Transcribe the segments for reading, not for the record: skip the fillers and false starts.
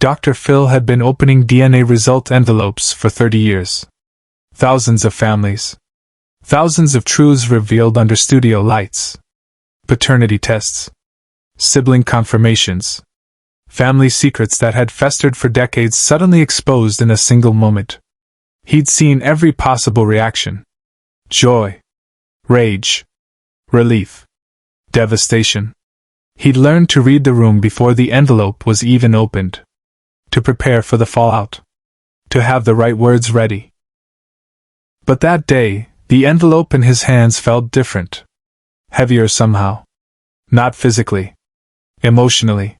Dr. Phil had been opening DNA result envelopes for 30 years. Thousands of families. Thousands of truths revealed under studio lights. Paternity tests. Sibling confirmations. Family secrets that had festered for decades suddenly exposed in a single moment. He'd seen every possible reaction. Joy. Rage. Relief. Devastation. He'd learned to read the room before the envelope was even opened. To prepare for the fallout. To have the right words ready. But that day, the envelope in his hands felt different. Heavier somehow. Not physically. Emotionally.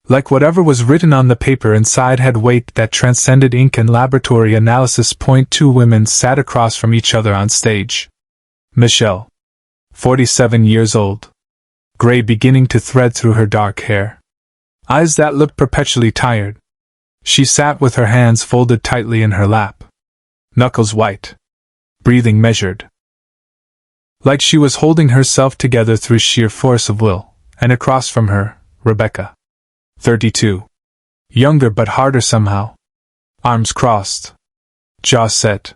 Like whatever was written on the paper inside had weight that transcended ink and laboratory analysis. Two women sat across from each other on stage. Michelle. 47 years old. Gray beginning to thread through her dark hair. Eyes that looked perpetually tired. She sat with her hands folded tightly in her lap. Knuckles white. Breathing measured. Like she was holding herself together through sheer force of will. And across from her, Rebecca. 32. Younger but harder somehow. Arms crossed. Jaw set.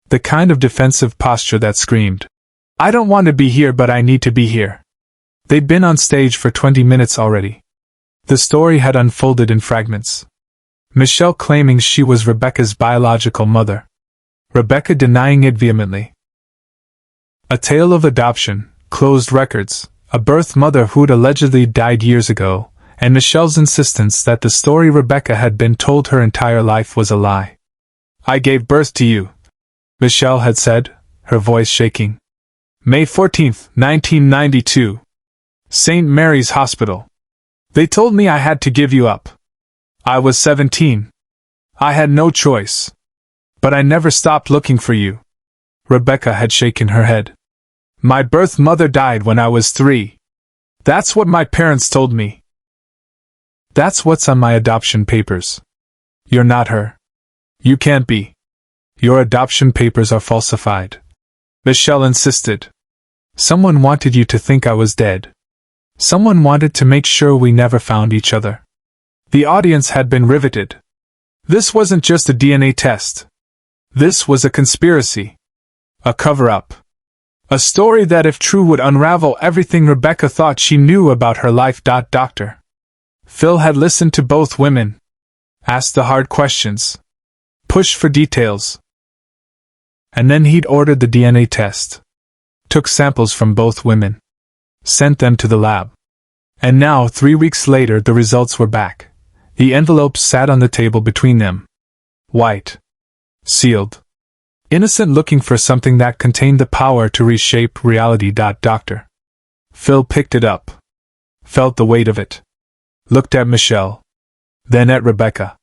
The kind of defensive posture that screamed, "I don't want to be here, but I need to be here." They'd been on stage for 20 minutes already. The story had unfolded in fragments. Michelle claiming she was Rebecca's biological mother. Rebecca denying it vehemently. A tale of adoption, closed records, a birth mother who'd allegedly died years ago, and Michelle's insistence that the story Rebecca had been told her entire life was a lie. "I gave birth to you," Michelle had said, her voice shaking. "May 14th, 1992. St. Mary's Hospital. They told me I had to give you up. I was 17. I had no choice. But I never stopped looking for you." Rebecca had shaken her head. "My birth mother died when I was 3. That's what my parents told me. That's what's on my adoption papers. You're not her. You can't be. Your adoption papers are falsified," Michelle insisted. "Someone wanted you to think I was dead. Someone wanted to make sure we never found each other." The audience had been riveted. This wasn't just a DNA test. This was a conspiracy. A cover-up. A story that, if true, would unravel everything Rebecca thought she knew about her life. Dr. Phil had listened to both women. Asked the hard questions. Pushed for details. And then he'd ordered the DNA test. Took samples from both women. Sent them to the lab. And now, 3 weeks later, the results were back. The envelopes sat on the table between them. White. Sealed. Innocent, looking for something that contained the power to reshape reality. Dr. Phil picked it up. Felt the weight of it. Looked at Michelle. Then at Rebecca.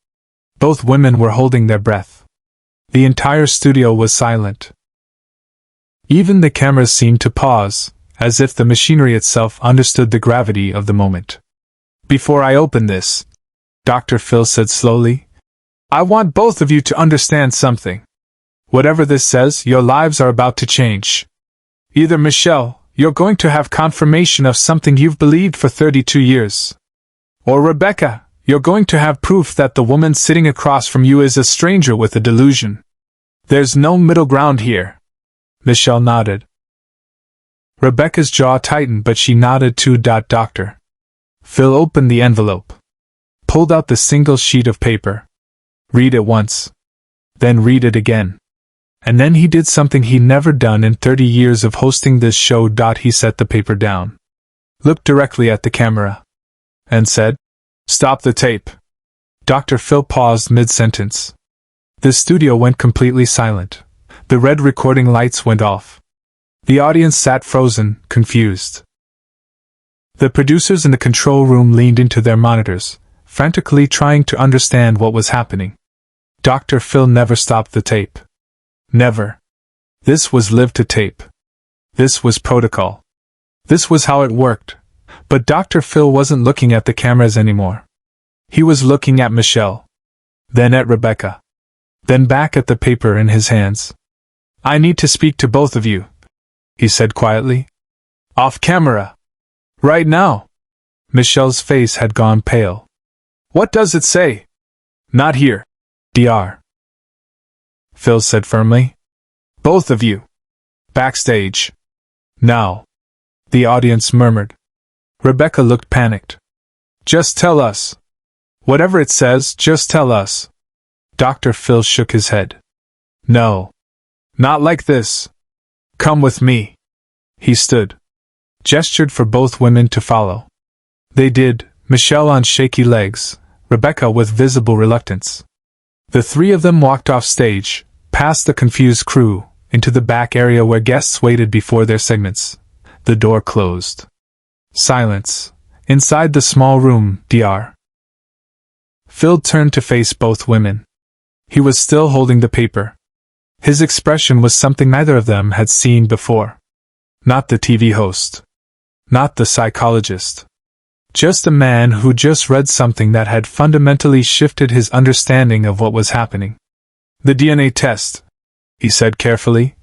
Both women were holding their breath. The entire studio was silent. Even the cameras seemed to pause, as if the machinery itself understood the gravity of the moment. "Before I open this," Dr. Phil said slowly, "I want both of you to understand something. Whatever this says, your lives are about to change. Either, Michelle, you're going to have confirmation of something you've believed for 32 years. Or Rebecca, you're going to have proof that the woman sitting across from you is a stranger with a delusion. There's no middle ground here." Michelle nodded. Rebecca's jaw tightened, but she nodded too. Dr. Phil opened the envelope. Pulled out the single sheet of paper. Read it once. Then read it again. And then he did something he'd never done in 30 years of hosting this show. He set the paper down. Looked directly at the camera. And said, "Stop the tape." Dr. Phil paused mid-sentence. The studio went completely silent. The red recording lights went off. The audience sat frozen, confused. The producers in the control room leaned into their monitors, frantically trying to understand what was happening. Dr. Phil never stopped the tape. Never. This was live to tape. This was protocol. This was how it worked. But Dr. Phil wasn't looking at the cameras anymore. He was looking at Michelle. Then at Rebecca. Then back at the paper in his hands. "I need to speak to both of you," he said quietly. "Off camera. Right now." Michelle's face had gone pale. "What does it say?" Not here, Dr. Phil said firmly. Both of you. Backstage. Now. The audience murmured. Rebecca looked panicked. Just tell us. Whatever it says, just tell us. Dr. Phil shook his head. No. Not like this. Come with me. He stood. Gestured for both women to follow. They did, Michelle on shaky legs, Rebecca with visible reluctance. The three of them walked off stage, past the confused crew, into the back area where guests waited before their segments. The door closed. Silence. Inside the small room, Dr. Phil turned to face both women. He was still holding the paper. His expression was something neither of them had seen before. Not the TV host. Not the psychologist. Just a man who just read something that had fundamentally shifted his understanding of what was happening. The DNA test, he said carefully,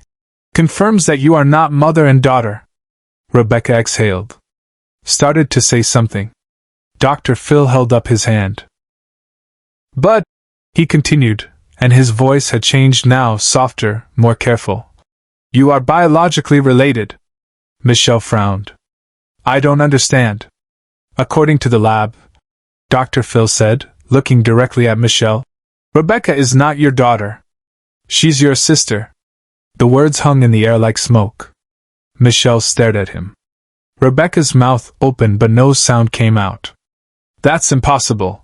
confirms that you are not mother and daughter. Rebecca exhaled. Started to say something. Dr. Phil held up his hand. But, he continued, and his voice had changed now, softer, more careful. You are biologically related. Michelle frowned. I don't understand. According to the lab, Dr. Phil said, looking directly at Michelle, Rebecca is not your daughter. She's your sister. The words hung in the air like smoke. Michelle stared at him. Rebecca's mouth opened but no sound came out. That's impossible.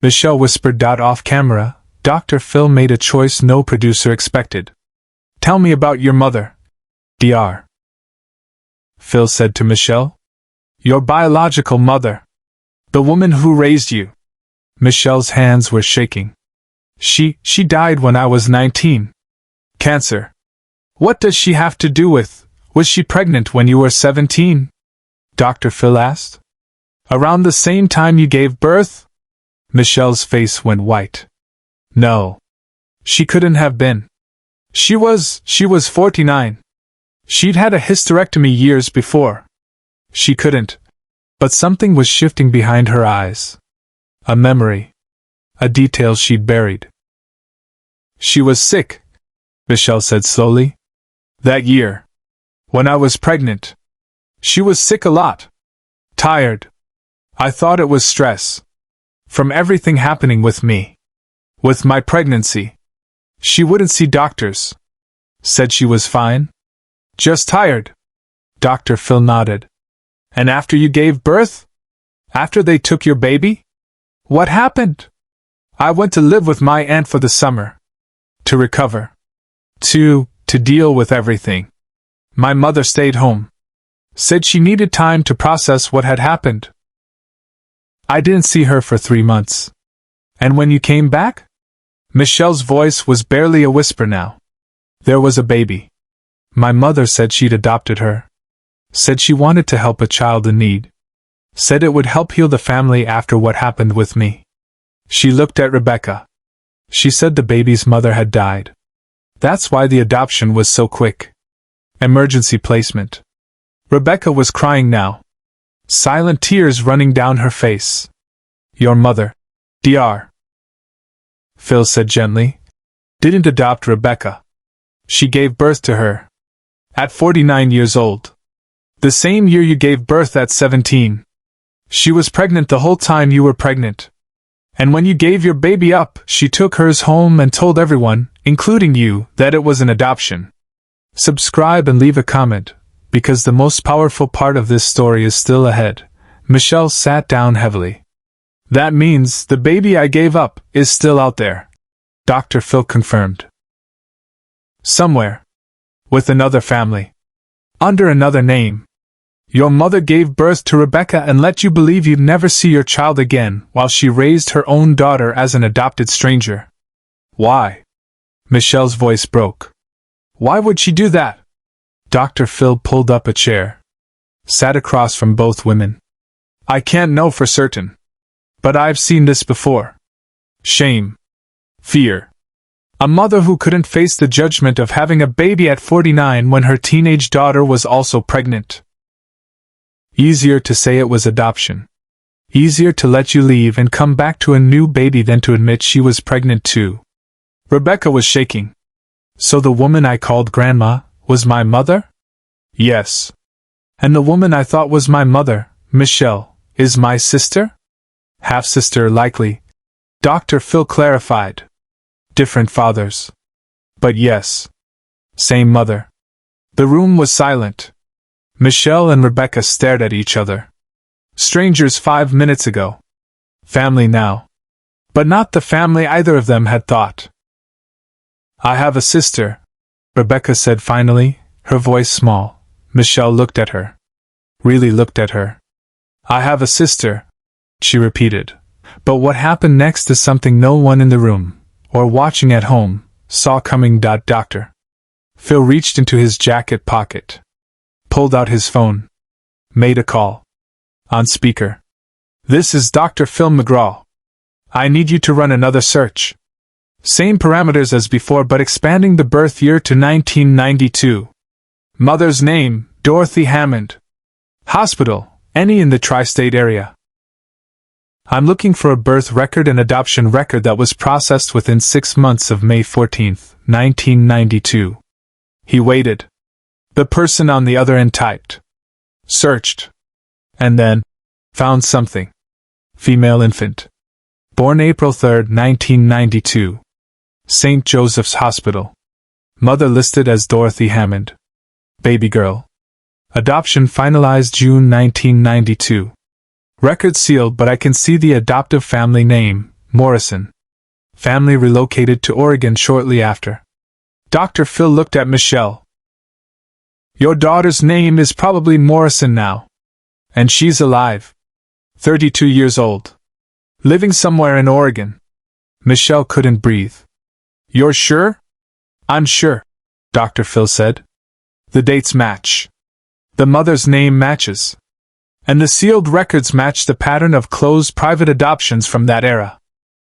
Michelle whispered. Off camera, Dr. Phil made a choice no producer expected. Tell me about your mother. Dr. Phil said to Michelle. Your biological mother. The woman who raised you. Michelle's hands were shaking. She died when I was 19. Cancer. What does she have to do with? Was she pregnant when you were 17? Dr. Phil asked. Around the same time you gave birth? Michelle's face went white. No. She couldn't have been. She was 49. She'd had a hysterectomy years before. She couldn't. But something was shifting behind her eyes. A memory. A detail she'd buried. She was sick, Michelle said slowly. That year. When I was pregnant. She was sick a lot. Tired. I thought it was stress. From everything happening with me. With my pregnancy. She wouldn't see doctors. Said she was fine. Just tired. Dr. Phil nodded. And after you gave birth? After they took your baby? What happened? I went to live with my aunt for the summer. To recover. To deal with everything. My mother stayed home. Said she needed time to process what had happened. I didn't see her for 3 months. And when you came back? Michelle's voice was barely a whisper now. There was a baby. My mother said she'd adopted her. Said she wanted to help a child in need. Said it would help heal the family after what happened with me. She looked at Rebecca. She said the baby's mother had died. That's why the adoption was so quick. Emergency placement. Rebecca was crying now. Silent tears running down her face. Your mother, Dr. Phil said gently, didn't adopt Rebecca. She gave birth to her. At 49 years old. The same year you gave birth at 17. She was pregnant the whole time you were pregnant. And when you gave your baby up, she took hers home and told everyone, including you, that it was an adoption. Subscribe and leave a comment, because the most powerful part of this story is still ahead. Michelle sat down heavily. That means the baby I gave up is still out there. Dr. Phil confirmed. Somewhere. With another family. Under another name. Your mother gave birth to Rebecca and let you believe you'd never see your child again while she raised her own daughter as an adopted stranger. Why? Michelle's voice broke. Why would she do that? Dr. Phil pulled up a chair. Sat across from both women. I can't know for certain. But I've seen this before. Shame. Fear. A mother who couldn't face the judgment of having a baby at 49 when her teenage daughter was also pregnant. Easier to say it was adoption. Easier to let you leave and come back to a new baby than to admit she was pregnant too. Rebecca was shaking. So the woman I called Grandma was my mother? Yes. And the woman I thought was my mother, Michelle, is my sister? Half-sister likely. Dr. Phil clarified. Different fathers. But yes. Same mother. The room was silent. Michelle and Rebecca stared at each other. Strangers 5 minutes ago. Family now. But not the family either of them had thought. I have a sister, Rebecca said finally, her voice small. Michelle looked at her. Really looked at her. I have a sister, she repeated. But what happened next is something no one in the room, or watching at home, saw coming. Dr. Phil reached into his jacket pocket. Pulled out his phone. Made a call. On speaker. This is Dr. Phil McGraw. I need you to run another search. Same parameters as before but expanding the birth year to 1992. Mother's name, Dorothy Hammond. Hospital, any in the tri-state area. I'm looking for a birth record and adoption record that was processed within 6 months of May 14, 1992. He waited. The person on the other end typed. Searched. And then found something. Female infant. Born April 3, 1992. St. Joseph's Hospital. Mother listed as Dorothy Hammond. Baby girl. Adoption finalized June 1992. Record sealed but I can see the adoptive family name, Morrison. Family relocated to Oregon shortly after. Dr. Phil looked at Michelle. Your daughter's name is probably Morrison now. And she's alive. 32 years old. Living somewhere in Oregon. Michelle couldn't breathe. You're sure? I'm sure, Dr. Phil said. The dates match. The mother's name matches. And the sealed records match the pattern of closed private adoptions from that era.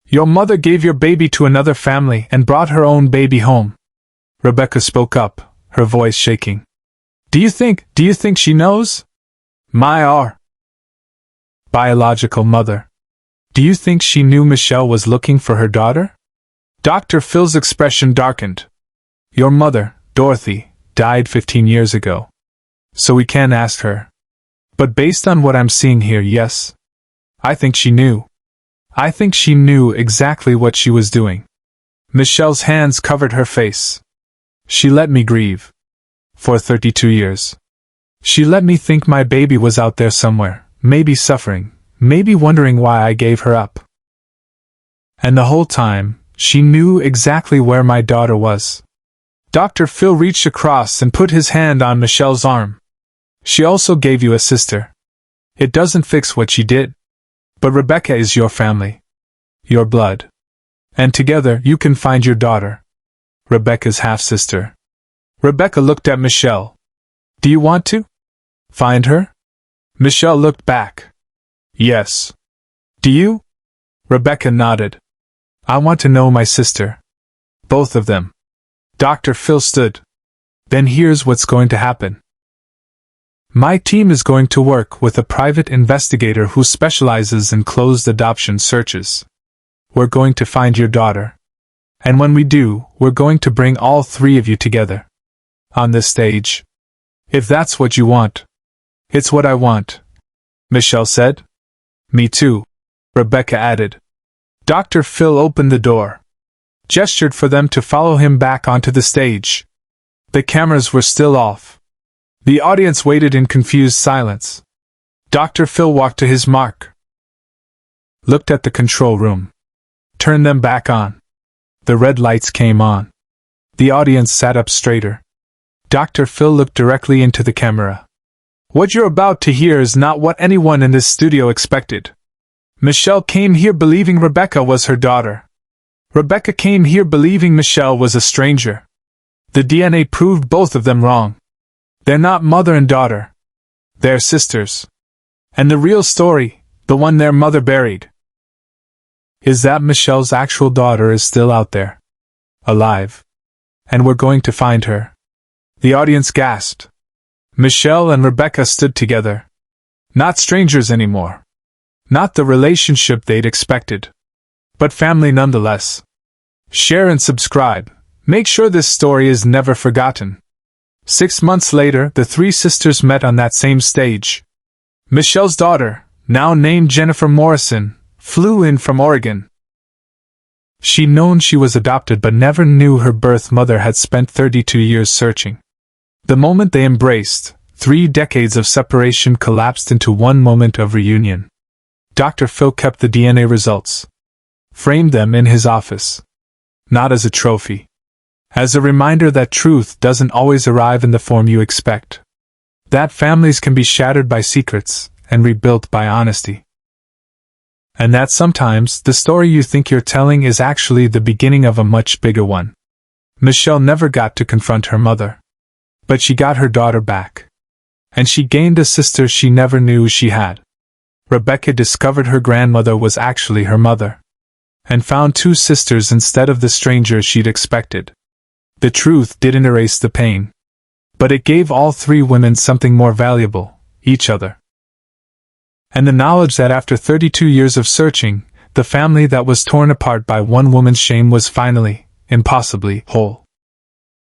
Your mother gave your baby to another family and brought her own baby home. Rebecca spoke up, her voice shaking. Do you think she knows? Our biological mother. Do you think she knew Michelle was looking for her daughter? Dr. Phil's expression darkened. Your mother, Dorothy, died 15 years ago. So we can't ask her. But based on what I'm seeing here, yes. I think she knew. I think she knew exactly what she was doing. Michelle's hands covered her face. She let me grieve. For 32 years. She let me think my baby was out there somewhere, maybe suffering, maybe wondering why I gave her up. And the whole time, she knew exactly where my daughter was. Dr. Phil reached across and put his hand on Michelle's arm. She also gave you a sister. It doesn't fix what she did. But Rebecca is your family. Your blood. And together you can find your daughter. Rebecca's half-sister. Rebecca looked at Michelle. Do you want to? Find her? Michelle looked back. Yes. Do you? Rebecca nodded. I want to know my sister. Both of them. Dr. Phil stood. Then here's what's going to happen. My team is going to work with a private investigator who specializes in closed adoption searches. We're going to find your daughter. And when we do, we're going to bring all three of you together. On this stage. If that's what you want. It's what I want, Michelle said. Me too, Rebecca added. Dr. Phil opened the door. Gestured for them to follow him back onto the stage. The cameras were still off. The audience waited in confused silence. Dr. Phil walked to his mark. Looked at the control room. Turned them back on. The red lights came on. The audience sat up straighter. Dr. Phil looked directly into the camera. What you're about to hear is not what anyone in this studio expected. Michelle came here believing Rebecca was her daughter. Rebecca came here believing Michelle was a stranger. The DNA proved both of them wrong. They're not mother and daughter. They're sisters. And the real story, the one their mother buried, is that Michelle's actual daughter is still out there. Alive. And we're going to find her. The audience gasped. Michelle and Rebecca stood together. Not strangers anymore. Not the relationship they'd expected, but family nonetheless. Share and subscribe. Make sure this story is never forgotten. 6 months later, the three sisters met on that same stage. Michelle's daughter, now named Jennifer Morrison, flew in from Oregon. She'd known she was adopted but never knew her birth mother had spent 32 years searching. The moment they embraced, 3 decades of separation collapsed into one moment of reunion. Dr. Phil kept the DNA results, framed them in his office. Not as a trophy. As a reminder that truth doesn't always arrive in the form you expect. That families can be shattered by secrets and rebuilt by honesty. And that sometimes the story you think you're telling is actually the beginning of a much bigger one. Michelle never got to confront her mother. But she got her daughter back. And she gained a sister she never knew she had. Rebecca discovered her grandmother was actually her mother. And found 2 sisters instead of the stranger she'd expected. The truth didn't erase the pain. But it gave all 3 women something more valuable, each other. And the knowledge that after 32 years of searching, the family that was torn apart by one woman's shame was finally, impossibly, whole.